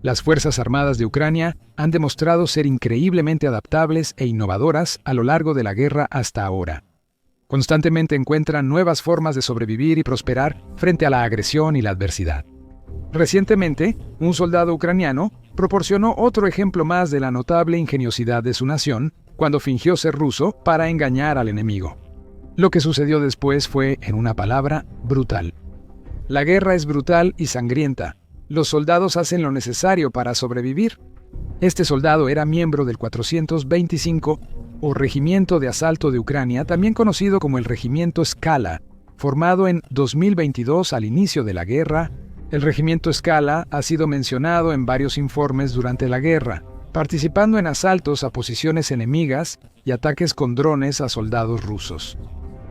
Las Fuerzas Armadas de Ucrania han demostrado ser increíblemente adaptables e innovadoras a lo largo de la guerra hasta ahora. Constantemente encuentran nuevas formas de sobrevivir y prosperar frente a la agresión y la adversidad. Recientemente, un soldado ucraniano proporcionó otro ejemplo más de la notable ingeniosidad de su nación cuando fingió ser ruso para engañar al enemigo. Lo que sucedió después fue, en una palabra, brutal. La guerra es brutal y sangrienta. Los soldados hacen lo necesario para sobrevivir. Este soldado era miembro del 425 o Regimiento de Asalto de Ucrania, también conocido como el Regimiento Skala, formado en 2022 al inicio de la guerra. El Regimiento Skala ha sido mencionado en varios informes durante la guerra, participando en asaltos a posiciones enemigas y ataques con drones a soldados rusos.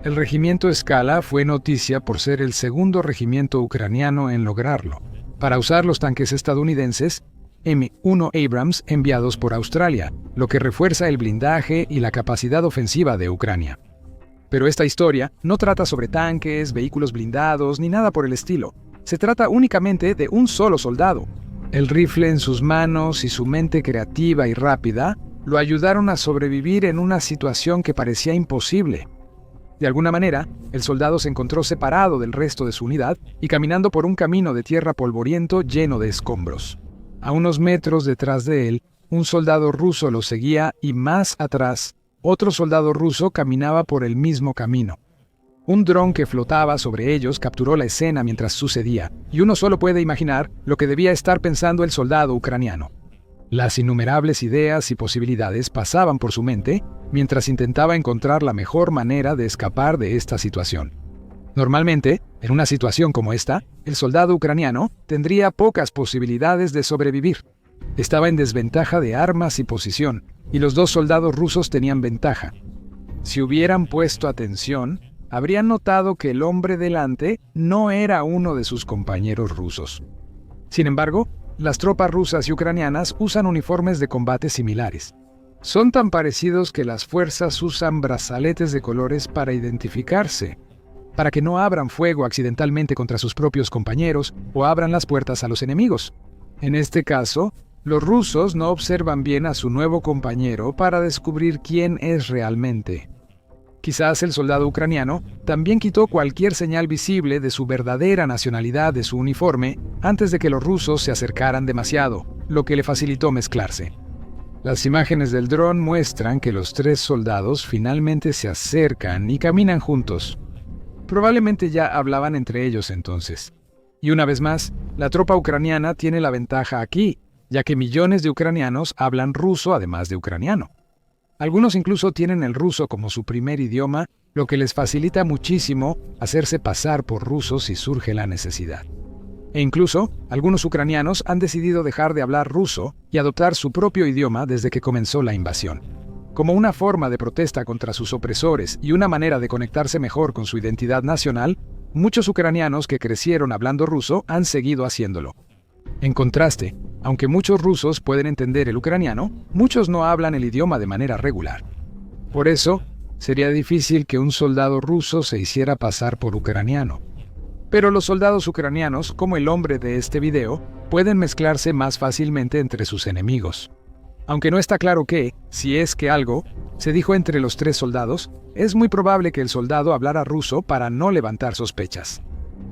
El Regimiento Skala fue noticia por ser el segundo regimiento ucraniano en lograrlo, para usar los tanques estadounidenses M1 Abrams enviados por Australia, lo que refuerza el blindaje y la capacidad ofensiva de Ucrania. Pero esta historia no trata sobre tanques, vehículos blindados ni nada por el estilo. Se trata únicamente de un solo soldado. El rifle en sus manos y su mente creativa y rápida lo ayudaron a sobrevivir en una situación que parecía imposible. De alguna manera, el soldado se encontró separado del resto de su unidad y caminando por un camino de tierra polvoriento lleno de escombros. A unos metros detrás de él, un soldado ruso lo seguía y más atrás, otro soldado ruso caminaba por el mismo camino. Un dron que flotaba sobre ellos capturó la escena mientras sucedía, y uno solo puede imaginar lo que debía estar pensando el soldado ucraniano. Las innumerables ideas y posibilidades pasaban por su mente mientras intentaba encontrar la mejor manera de escapar de esta situación. Normalmente, en una situación como esta, el soldado ucraniano tendría pocas posibilidades de sobrevivir. Estaba en desventaja de armas y posición, y los dos soldados rusos tenían ventaja. Si hubieran puesto atención, habrían notado que el hombre delante no era uno de sus compañeros rusos. Sin embargo, las tropas rusas y ucranianas usan uniformes de combate similares. Son tan parecidos que las fuerzas usan brazaletes de colores para identificarse, para que no abran fuego accidentalmente contra sus propios compañeros o abran las puertas a los enemigos. En este caso, los rusos no observan bien a su nuevo compañero para descubrir quién es realmente. Quizás el soldado ucraniano también quitó cualquier señal visible de su verdadera nacionalidad de su uniforme antes de que los rusos se acercaran demasiado, lo que le facilitó mezclarse. Las imágenes del dron muestran que los tres soldados finalmente se acercan y caminan juntos. Probablemente ya hablaban entre ellos entonces. Y una vez más, la tropa ucraniana tiene la ventaja aquí, ya que millones de ucranianos hablan ruso además de ucraniano. Algunos incluso tienen el ruso como su primer idioma, lo que les facilita muchísimo hacerse pasar por rusos si surge la necesidad. E incluso, algunos ucranianos han decidido dejar de hablar ruso y adoptar su propio idioma desde que comenzó la invasión. Como una forma de protesta contra sus opresores y una manera de conectarse mejor con su identidad nacional, muchos ucranianos que crecieron hablando ruso han seguido haciéndolo. En contraste, aunque muchos rusos pueden entender el ucraniano, muchos no hablan el idioma de manera regular. Por eso, sería difícil que un soldado ruso se hiciera pasar por ucraniano. Pero los soldados ucranianos, como el hombre de este video, pueden mezclarse más fácilmente entre sus enemigos. Aunque no está claro qué, si es que algo, se dijo entre los tres soldados, es muy probable que el soldado hablara ruso para no levantar sospechas.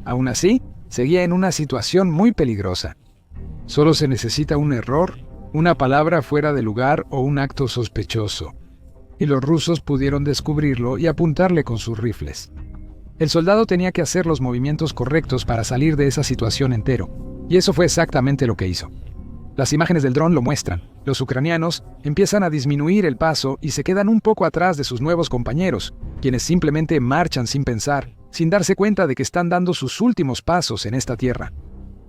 Aún así, seguía en una situación muy peligrosa. Solo se necesita un error, una palabra fuera de lugar o un acto sospechoso. Y los rusos pudieron descubrirlo y apuntarle con sus rifles. El soldado tenía que hacer los movimientos correctos para salir de esa situación entero, y eso fue exactamente lo que hizo. Las imágenes del dron lo muestran. Los ucranianos empiezan a disminuir el paso y se quedan un poco atrás de sus nuevos compañeros, quienes simplemente marchan sin pensar, sin darse cuenta de que están dando sus últimos pasos en esta tierra.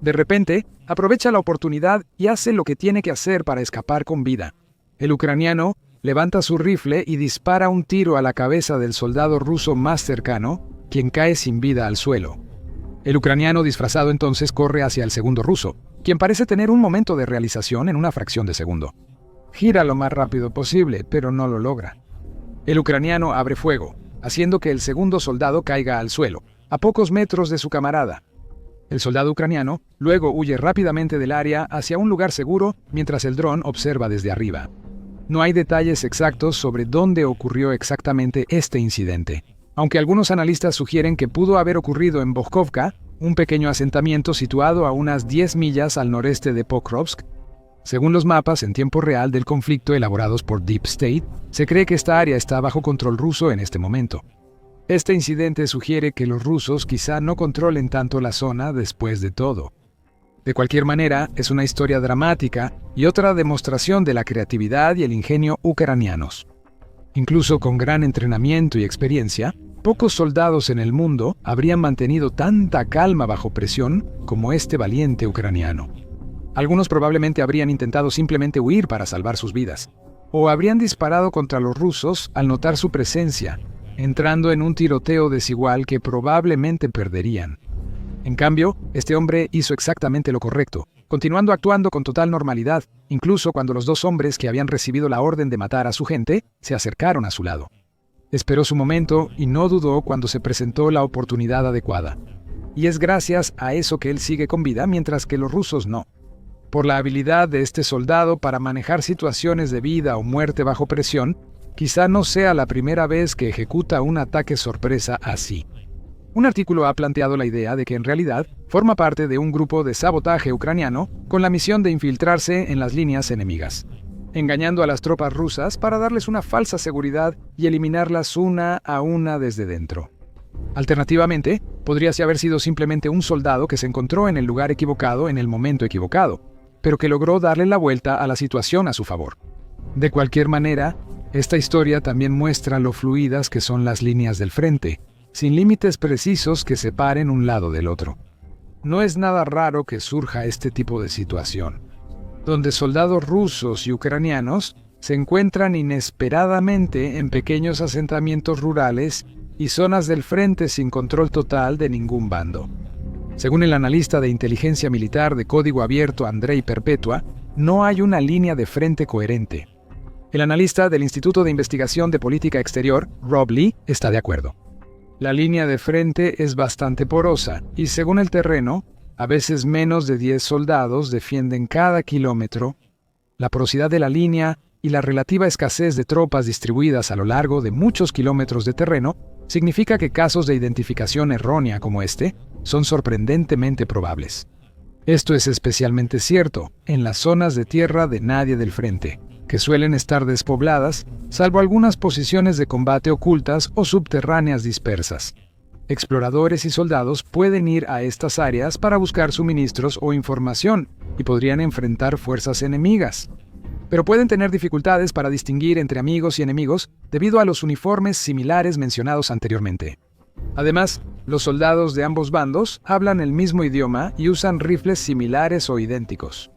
De repente, aprovecha la oportunidad y hace lo que tiene que hacer para escapar con vida. El ucraniano levanta su rifle y dispara un tiro a la cabeza del soldado ruso más cercano, quien cae sin vida al suelo. El ucraniano disfrazado entonces corre hacia el segundo ruso, quien parece tener un momento de realización en una fracción de segundo. Gira lo más rápido posible, pero no lo logra. El ucraniano abre fuego, haciendo que el segundo soldado caiga al suelo, a pocos metros de su camarada. El soldado ucraniano luego huye rápidamente del área hacia un lugar seguro mientras el dron observa desde arriba. No hay detalles exactos sobre dónde ocurrió exactamente este incidente, aunque algunos analistas sugieren que pudo haber ocurrido en Bojkovka, un pequeño asentamiento situado a unas 10 millas al noreste de Pokrovsk. Según los mapas en tiempo real del conflicto elaborados por Deep State, se cree que esta área está bajo control ruso en este momento. Este incidente sugiere que los rusos quizá no controlen tanto la zona después de todo. De cualquier manera, es una historia dramática y otra demostración de la creatividad y el ingenio ucranianos. Incluso con gran entrenamiento y experiencia, pocos soldados en el mundo habrían mantenido tanta calma bajo presión como este valiente ucraniano. Algunos probablemente habrían intentado simplemente huir para salvar sus vidas, o habrían disparado contra los rusos al notar su presencia, entrando en un tiroteo desigual que probablemente perderían. En cambio, este hombre hizo exactamente lo correcto, continuando actuando con total normalidad, incluso cuando los dos hombres que habían recibido la orden de matar a su gente se acercaron a su lado. Esperó su momento y no dudó cuando se presentó la oportunidad adecuada. Y es gracias a eso que él sigue con vida, mientras que los rusos no. Por la habilidad de este soldado para manejar situaciones de vida o muerte bajo presión, quizá no sea la primera vez que ejecuta un ataque sorpresa así. Un artículo ha planteado la idea de que en realidad forma parte de un grupo de sabotaje ucraniano con la misión de infiltrarse en las líneas enemigas, engañando a las tropas rusas para darles una falsa seguridad y eliminarlas una a una desde dentro. Alternativamente, podría haber sido simplemente un soldado que se encontró en el lugar equivocado en el momento equivocado, pero que logró darle la vuelta a la situación a su favor. De cualquier manera, esta historia también muestra lo fluidas que son las líneas del frente, sin límites precisos que separen un lado del otro. No es nada raro que surja este tipo de situación, donde soldados rusos y ucranianos se encuentran inesperadamente en pequeños asentamientos rurales y zonas del frente sin control total de ningún bando. Según el analista de inteligencia militar de código abierto Andrei Perpetua, no hay una línea de frente coherente. El analista del Instituto de Investigación de Política Exterior, Rob Lee, está de acuerdo. La línea de frente es bastante porosa y, según el terreno, a veces menos de 10 soldados defienden cada kilómetro. La porosidad de la línea y la relativa escasez de tropas distribuidas a lo largo de muchos kilómetros de terreno significa que casos de identificación errónea como este son sorprendentemente probables. Esto es especialmente cierto en las zonas de tierra de nadie del frente, que suelen estar despobladas, salvo algunas posiciones de combate ocultas o subterráneas dispersas. Exploradores y soldados pueden ir a estas áreas para buscar suministros o información y podrían enfrentar fuerzas enemigas. Pero pueden tener dificultades para distinguir entre amigos y enemigos debido a los uniformes similares mencionados anteriormente. Además, los soldados de ambos bandos hablan el mismo idioma y usan rifles similares o idénticos.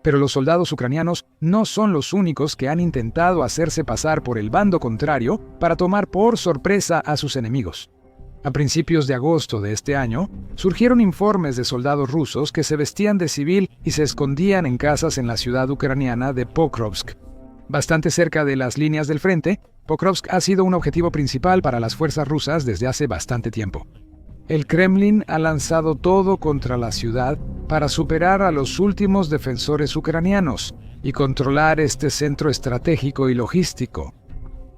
Pero los soldados ucranianos no son los únicos que han intentado hacerse pasar por el bando contrario para tomar por sorpresa a sus enemigos. A principios de agosto de este año, surgieron informes de soldados rusos que se vestían de civil y se escondían en casas en la ciudad ucraniana de Pokrovsk. Bastante cerca de las líneas del frente, Pokrovsk ha sido un objetivo principal para las fuerzas rusas desde hace bastante tiempo. El Kremlin ha lanzado todo contra la ciudad para superar a los últimos defensores ucranianos y controlar este centro estratégico y logístico.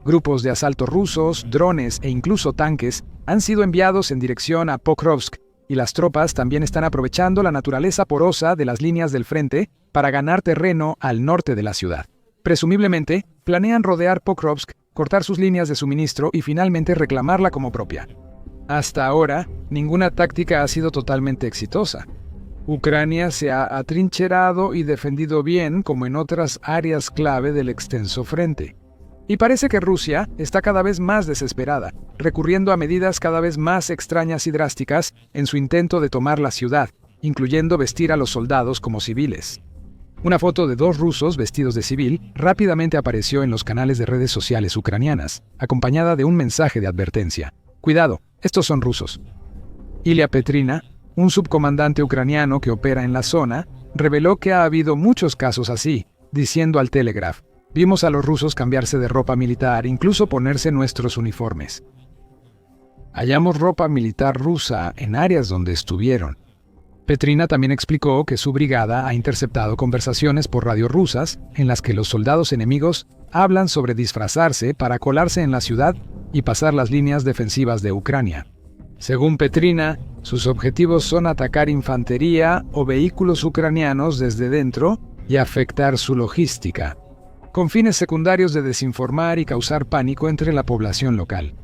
Grupos de asalto rusos, drones e incluso tanques han sido enviados en dirección a Pokrovsk, y las tropas también están aprovechando la naturaleza porosa de las líneas del frente para ganar terreno al norte de la ciudad. Presumiblemente, planean rodear Pokrovsk, cortar sus líneas de suministro y finalmente reclamarla como propia. Hasta ahora, ninguna táctica ha sido totalmente exitosa. Ucrania se ha atrincherado y defendido bien como en otras áreas clave del extenso frente. Y parece que Rusia está cada vez más desesperada, recurriendo a medidas cada vez más extrañas y drásticas en su intento de tomar la ciudad, incluyendo vestir a los soldados como civiles. Una foto de 2 rusos vestidos de civil rápidamente apareció en los canales de redes sociales ucranianas, acompañada de un mensaje de advertencia. Cuidado, estos son rusos. Ilya Petrina, un subcomandante ucraniano que opera en la zona, reveló que ha habido muchos casos así, diciendo al Telegraph: vimos a los rusos cambiarse de ropa militar, incluso ponerse nuestros uniformes. Hallamos ropa militar rusa en áreas donde estuvieron. Petrina también explicó que su brigada ha interceptado conversaciones por radio rusas en las que los soldados enemigos hablan sobre disfrazarse para colarse en la ciudad y pasar las líneas defensivas de Ucrania. Según Petrina, sus objetivos son atacar infantería o vehículos ucranianos desde dentro y afectar su logística, con fines secundarios de desinformar y causar pánico entre la población local.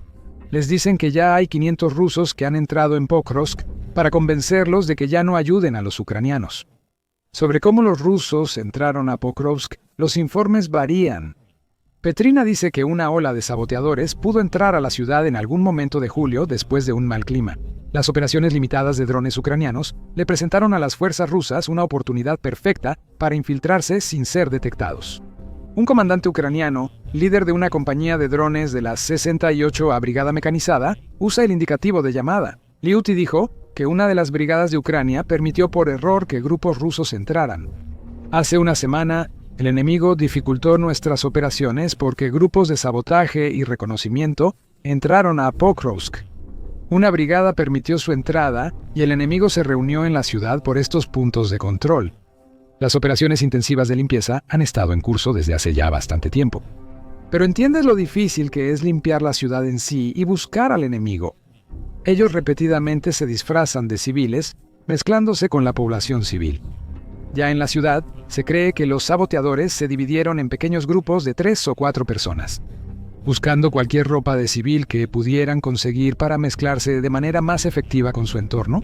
Les dicen que ya hay 500 rusos que han entrado en Pokrovsk para convencerlos de que ya no ayuden a los ucranianos. Sobre cómo los rusos entraron a Pokrovsk, los informes varían. Petrina dice que una ola de saboteadores pudo entrar a la ciudad en algún momento de julio después de un mal clima. Las operaciones limitadas de drones ucranianos le presentaron a las fuerzas rusas una oportunidad perfecta para infiltrarse sin ser detectados. Un comandante ucraniano, líder de una compañía de drones de la 68ª Brigada Mecanizada, usa el indicativo de llamada. Liuty dijo que una de las brigadas de Ucrania permitió por error que grupos rusos entraran. Hace una semana, el enemigo dificultó nuestras operaciones porque grupos de sabotaje y reconocimiento entraron a Pokrovsk. Una brigada permitió su entrada y el enemigo se reunió en la ciudad por estos puntos de control. Las operaciones intensivas de limpieza han estado en curso desde hace ya bastante tiempo. Pero ¿entiendes lo difícil que es limpiar la ciudad en sí y buscar al enemigo? Ellos repetidamente se disfrazan de civiles, mezclándose con la población civil. Ya en la ciudad, se cree que los saboteadores se dividieron en pequeños grupos de 3 o 4 personas, buscando cualquier ropa de civil que pudieran conseguir para mezclarse de manera más efectiva con su entorno.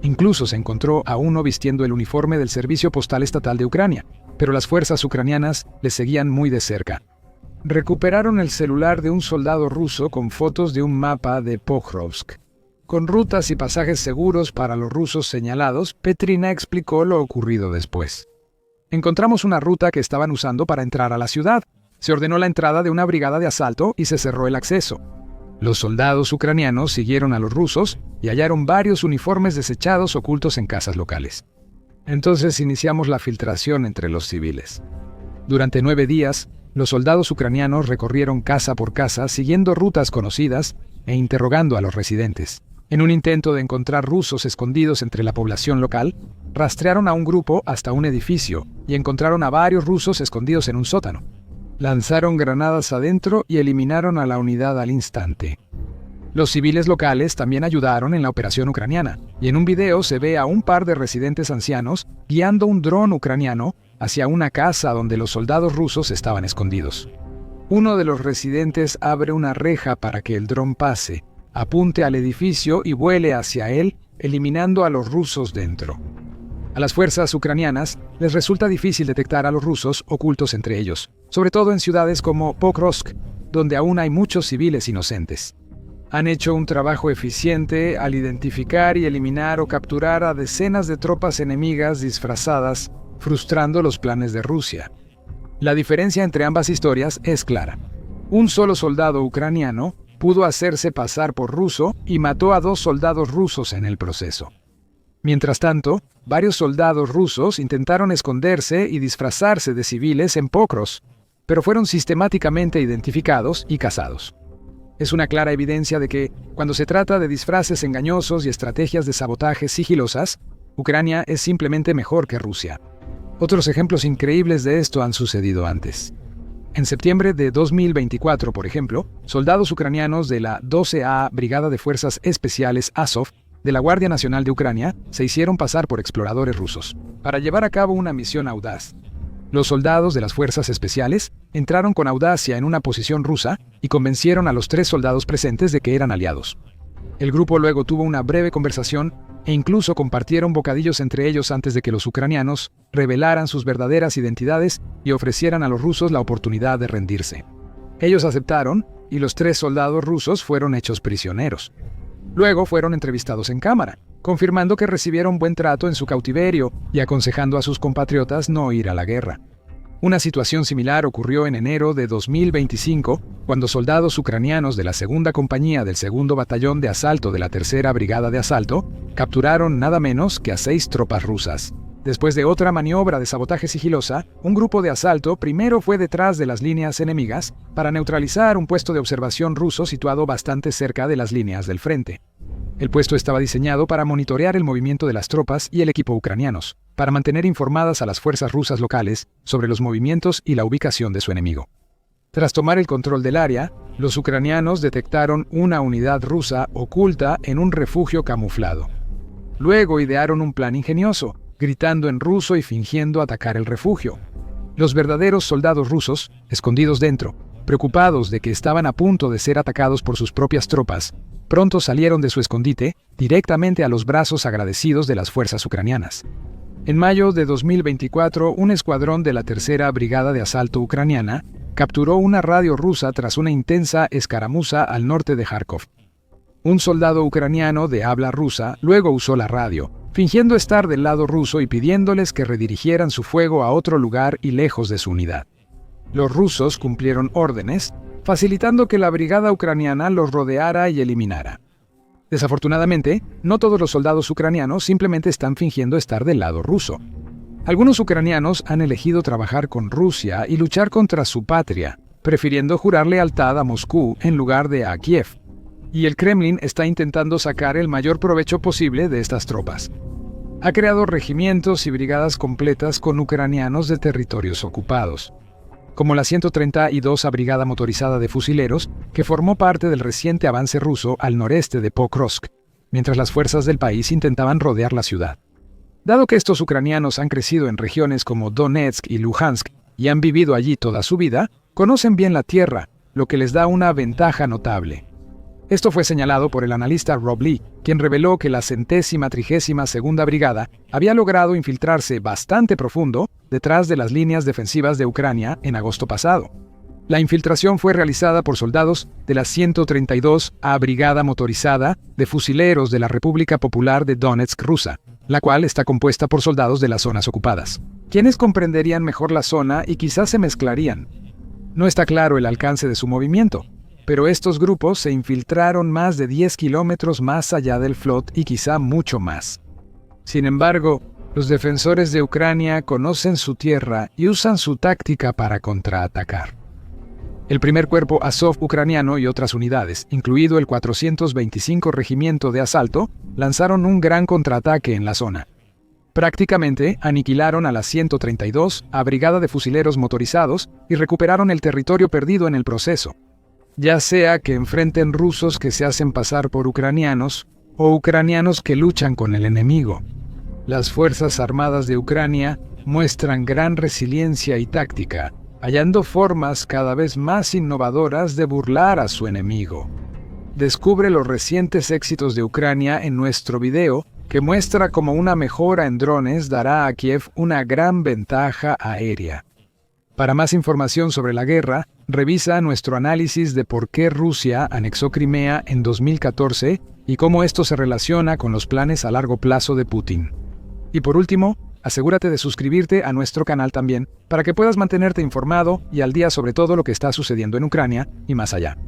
Incluso se encontró a uno vistiendo el uniforme del Servicio Postal Estatal de Ucrania, pero las fuerzas ucranianas le seguían muy de cerca. Recuperaron el celular de un soldado ruso con fotos de un mapa de Pokrovsk. Con rutas y pasajes seguros para los rusos señalados, Petrina explicó lo ocurrido después. Encontramos una ruta que estaban usando para entrar a la ciudad. Se ordenó la entrada de una brigada de asalto y se cerró el acceso. Los soldados ucranianos siguieron a los rusos y hallaron varios uniformes desechados ocultos en casas locales. Entonces iniciamos la filtración entre los civiles. Durante 9 días, los soldados ucranianos recorrieron casa por casa siguiendo rutas conocidas e interrogando a los residentes. En un intento de encontrar rusos escondidos entre la población local, rastrearon a un grupo hasta un edificio y encontraron a varios rusos escondidos en un sótano. Lanzaron granadas adentro y eliminaron a la unidad al instante. Los civiles locales también ayudaron en la operación ucraniana, y en un video se ve a un par de residentes ancianos guiando un dron ucraniano hacia una casa donde los soldados rusos estaban escondidos. Uno de los residentes abre una reja para que el dron pase, apunte al edificio y vuele hacia él, eliminando a los rusos dentro. A las fuerzas ucranianas les resulta difícil detectar a los rusos ocultos entre ellos, sobre todo en ciudades como Pokrovsk, donde aún hay muchos civiles inocentes. Han hecho un trabajo eficiente al identificar y eliminar o capturar a decenas de tropas enemigas disfrazadas, frustrando los planes de Rusia. La diferencia entre ambas historias es clara. Un solo soldado ucraniano pudo hacerse pasar por ruso y mató a 2 soldados rusos en el proceso. Mientras tanto, varios soldados rusos intentaron esconderse y disfrazarse de civiles en Pokrovsk, pero fueron sistemáticamente identificados y cazados. Es una clara evidencia de que, cuando se trata de disfraces engañosos y estrategias de sabotaje sigilosas, Ucrania es simplemente mejor que Rusia. Otros ejemplos increíbles de esto han sucedido antes. En septiembre de 2024, por ejemplo, soldados ucranianos de la 12A Brigada de Fuerzas Especiales Azov de la Guardia Nacional de Ucrania se hicieron pasar por exploradores rusos para llevar a cabo una misión audaz. Los soldados de las fuerzas especiales entraron con audacia en una posición rusa y convencieron a los 3 soldados presentes de que eran aliados. El grupo luego tuvo una breve conversación e incluso compartieron bocadillos entre ellos antes de que los ucranianos revelaran sus verdaderas identidades y ofrecieran a los rusos la oportunidad de rendirse. Ellos aceptaron y los 3 soldados rusos fueron hechos prisioneros. Luego fueron entrevistados en cámara, confirmando que recibieron buen trato en su cautiverio y aconsejando a sus compatriotas no ir a la guerra. Una situación similar ocurrió en enero de 2025, cuando soldados ucranianos de la 2ª Compañía del 2º Batallón de Asalto de la 3ª Brigada de Asalto capturaron nada menos que a 6 tropas rusas. Después de otra maniobra de sabotaje sigilosa, un grupo de asalto primero fue detrás de las líneas enemigas para neutralizar un puesto de observación ruso situado bastante cerca de las líneas del frente. El puesto estaba diseñado para monitorear el movimiento de las tropas y el equipo ucranianos, para mantener informadas a las fuerzas rusas locales sobre los movimientos y la ubicación de su enemigo. Tras tomar el control del área, los ucranianos detectaron una unidad rusa oculta en un refugio camuflado. Luego idearon un plan ingenioso, gritando en ruso y fingiendo atacar el refugio. Los verdaderos soldados rusos, escondidos dentro, preocupados de que estaban a punto de ser atacados por sus propias tropas, pronto salieron de su escondite directamente a los brazos agradecidos de las fuerzas ucranianas. En mayo de 2024, un escuadrón de la Tercera Brigada de Asalto ucraniana capturó una radio rusa tras una intensa escaramuza al norte de Kharkov. Un soldado ucraniano de habla rusa luego usó la radio, fingiendo estar del lado ruso y pidiéndoles que redirigieran su fuego a otro lugar y lejos de su unidad. Los rusos cumplieron órdenes, facilitando que la brigada ucraniana los rodeara y eliminara. Desafortunadamente, no todos los soldados ucranianos simplemente están fingiendo estar del lado ruso. Algunos ucranianos han elegido trabajar con Rusia y luchar contra su patria, prefiriendo jurar lealtad a Moscú en lugar de a Kiev. Y el Kremlin está intentando sacar el mayor provecho posible de estas tropas. Ha creado regimientos y brigadas completas con ucranianos de territorios ocupados, como la 132 Brigada Motorizada de Fusileros, que formó parte del reciente avance ruso al noreste de Pokrovsk, mientras las fuerzas del país intentaban rodear la ciudad. Dado que estos ucranianos han crecido en regiones como Donetsk y Luhansk y han vivido allí toda su vida, conocen bien la tierra, lo que les da una ventaja notable. Esto fue señalado por el analista Rob Lee, quien reveló que la 132ª Brigada había logrado infiltrarse bastante profundo detrás de las líneas defensivas de Ucrania en agosto pasado. La infiltración fue realizada por soldados de la 132 Brigada Motorizada de Fusileros de la República Popular de Donetsk rusa, la cual está compuesta por soldados de las zonas ocupadas, quienes comprenderían mejor la zona y quizás se mezclarían. No está claro el alcance de su movimiento, pero estos grupos se infiltraron más de 10 kilómetros más allá del Flot y quizá mucho más. Sin embargo, los defensores de Ucrania conocen su tierra y usan su táctica para contraatacar. El primer cuerpo Azov ucraniano y otras unidades, incluido el 425 Regimiento de Asalto, lanzaron un gran contraataque en la zona. Prácticamente aniquilaron a la 132 Brigada de Fusileros Motorizados y recuperaron el territorio perdido en el proceso. Ya sea que enfrenten rusos que se hacen pasar por ucranianos o ucranianos que luchan con el enemigo. Las Fuerzas Armadas de Ucrania muestran gran resiliencia y táctica, hallando formas cada vez más innovadoras de burlar a su enemigo. Descubre los recientes éxitos de Ucrania en nuestro video, que muestra cómo una mejora en drones dará a Kiev una gran ventaja aérea. Para más información sobre la guerra, revisa nuestro análisis de por qué Rusia anexó Crimea en 2014 y cómo esto se relaciona con los planes a largo plazo de Putin. Y por último, asegúrate de suscribirte a nuestro canal también para que puedas mantenerte informado y al día sobre todo lo que está sucediendo en Ucrania y más allá.